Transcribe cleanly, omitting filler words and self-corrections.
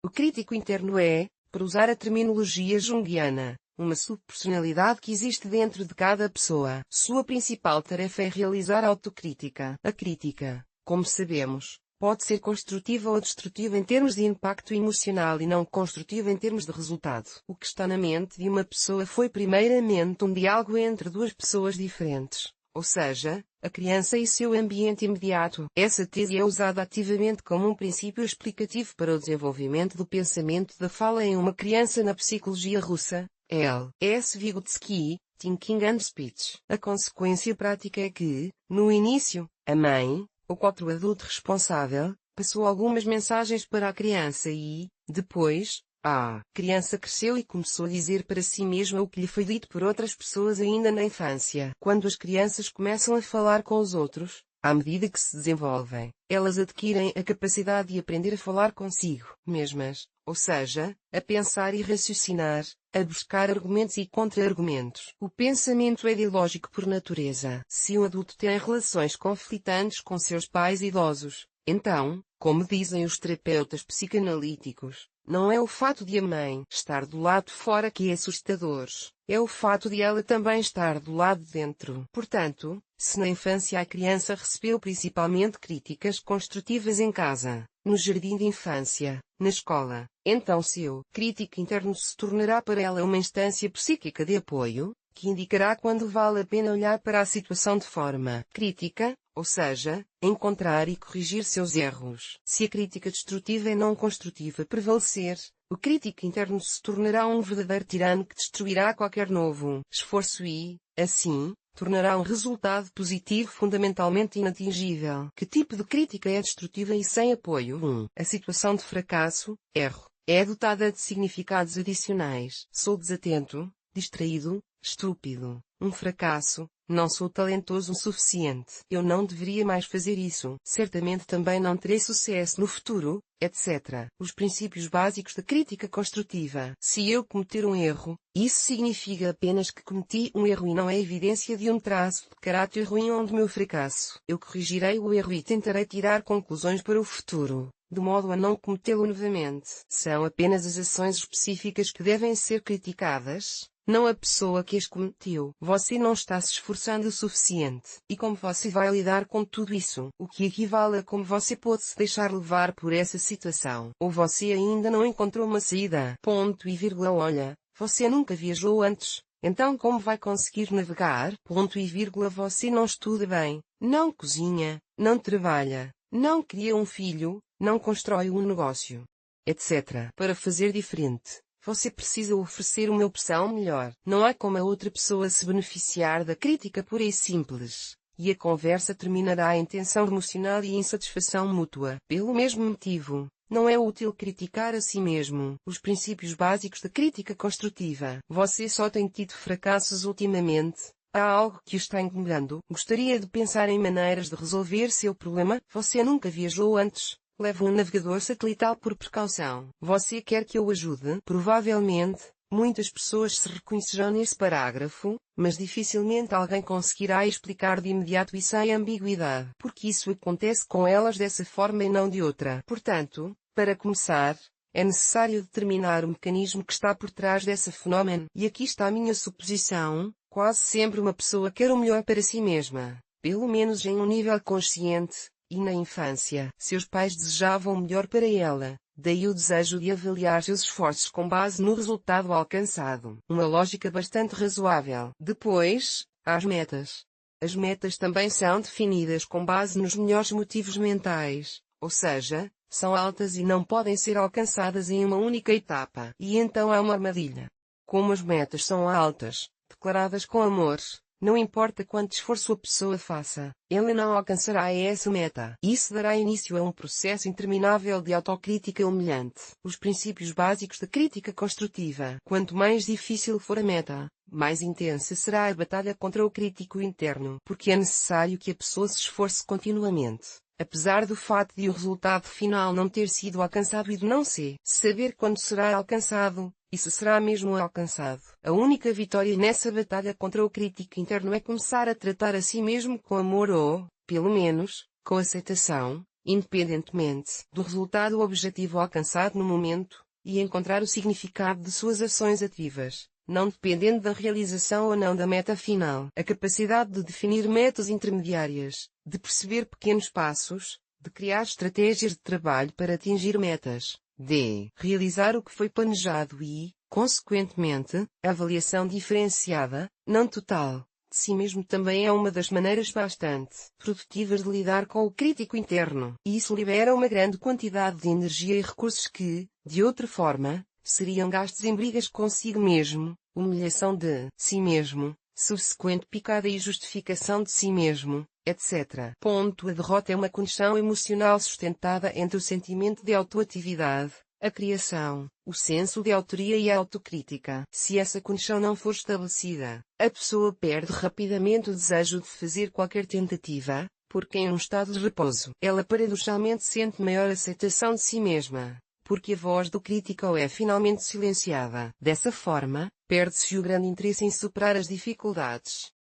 O crítico interno é, para usar a terminologia junguiana, uma subpersonalidade que existe dentro de cada pessoa. Sua principal tarefa é realizar a autocrítica. A crítica, como sabemos, pode ser construtiva ou destrutiva em termos de impacto emocional e não construtiva em termos de resultado. O que está na mente de uma pessoa foi primeiramente um diálogo entre duas pessoas diferentes, ou seja, a criança e seu ambiente imediato. Essa tese é usada ativamente como um princípio explicativo para o desenvolvimento do pensamento da fala em uma criança na psicologia russa. L. S. Vygotsky, Thinking and Speech. A consequência prática é que, no início, a mãe, ou outro adulto responsável, passou algumas mensagens para a criança e, depois, a criança cresceu e começou a dizer para si mesma o que lhe foi dito por outras pessoas ainda na infância. Quando as crianças começam a falar com os outros, à medida que se desenvolvem, elas adquirem a capacidade de aprender a falar consigo mesmas, ou seja, a pensar e raciocinar, a buscar argumentos e contra-argumentos. O pensamento é ilógico por natureza. Se um adulto tem relações conflitantes com seus pais idosos, então, como dizem os terapeutas psicanalíticos, não é o fato de a mãe estar do lado de fora que é assustador, é o fato de ela também estar do lado de dentro. Portanto, se na infância a criança recebeu principalmente críticas construtivas em casa, no jardim de infância, na escola, então seu crítico interno se tornará para ela uma instância psíquica de apoio, que indicará quando vale a pena olhar para a situação de forma crítica, ou seja, encontrar e corrigir seus erros. Se a crítica destrutiva e não construtiva prevalecer, o crítico interno se tornará um verdadeiro tirano que destruirá qualquer novo esforço e, assim, tornará um resultado positivo fundamentalmente inatingível. Que tipo de crítica é destrutiva e sem apoio? 1. A situação de fracasso, erro, é dotada de significados adicionais. Sou desatento, distraído, estúpido. Um fracasso. Não sou talentoso o suficiente. Eu não deveria mais fazer isso. Certamente também não terei sucesso no futuro, etc. Os princípios básicos da crítica construtiva. Se eu cometer um erro, isso significa apenas que cometi um erro e não é evidência de um traço de caráter ruim ou do meu fracasso. Eu corrigirei o erro e tentarei tirar conclusões para o futuro, de modo a não cometê-lo novamente. São apenas as ações específicas que devem ser criticadas, não a pessoa que as cometeu. Você não está se esforçando o suficiente. E como você vai lidar com tudo isso? O que equivale a como você pode se deixar levar por essa situação. Ou você ainda não encontrou uma saída. Ponto e vírgula. Olha, você nunca viajou antes. Então como vai conseguir navegar? Ponto e vírgula. Você não estuda bem, não cozinha, não trabalha, não cria um filho, não constrói um negócio, etc. Para fazer diferente, você precisa oferecer uma opção melhor. Não há como a outra pessoa se beneficiar da crítica pura e simples, e a conversa terminará em tensão emocional e insatisfação mútua. Pelo mesmo motivo, não é útil criticar a si mesmo. Os princípios básicos da crítica construtiva. Você só tem tido fracassos ultimamente. Há algo que o está incomodando? Gostaria de pensar em maneiras de resolver seu problema? Você nunca viajou antes. Leve um navegador satelital por precaução. Você quer que eu ajude? Provavelmente, muitas pessoas se reconhecerão nesse parágrafo, mas dificilmente alguém conseguirá explicar de imediato e sem ambiguidade, porque isso acontece com elas dessa forma e não de outra. Portanto, para começar, é necessário determinar o mecanismo que está por trás desse fenômeno. E aqui está a minha suposição: quase sempre uma pessoa quer o melhor para si mesma, pelo menos em um nível consciente. E na infância, seus pais desejavam o melhor para ela, daí o desejo de avaliar seus esforços com base no resultado alcançado. Uma lógica bastante razoável. Depois, há as metas. As metas também são definidas com base nos melhores motivos mentais, ou seja, são altas e não podem ser alcançadas em uma única etapa. E então há uma armadilha. Como as metas são altas, declaradas com amor, não importa quanto esforço a pessoa faça, ela não alcançará essa meta. Isso dará início a um processo interminável de autocrítica humilhante. Os princípios básicos da crítica construtiva. Quanto mais difícil for a meta, mais intensa será a batalha contra o crítico interno. Porque é necessário que a pessoa se esforce continuamente, apesar do fato de o resultado final não ter sido alcançado e de não se saber quando será alcançado. Isso será mesmo alcançado. A única vitória nessa batalha contra o crítico interno é começar a tratar a si mesmo com amor ou, pelo menos, com aceitação, independentemente do resultado objetivo alcançado no momento, e encontrar o significado de suas ações ativas, não dependendo da realização ou não da meta final. A capacidade de definir metas intermediárias, de perceber pequenos passos, de criar estratégias de trabalho para atingir metas, de realizar o que foi planejado e, consequentemente, a avaliação diferenciada, não total, de si mesmo também é uma das maneiras bastante produtivas de lidar com o crítico interno. E isso libera uma grande quantidade de energia e recursos que, de outra forma, seriam gastos em brigas consigo mesmo, humilhação de si mesmo, subsequente picada e justificação de si mesmo, etc. A derrota é uma conexão emocional sustentada entre o sentimento de autoatividade, a criação, o senso de autoria e a autocrítica. Se essa conexão não for estabelecida, a pessoa perde rapidamente o desejo de fazer qualquer tentativa, porque em um estado de repouso, ela paradoxalmente sente maior aceitação de si mesma, porque a voz do crítico é finalmente silenciada. Dessa forma, perde-se o grande interesse em superar as dificuldades,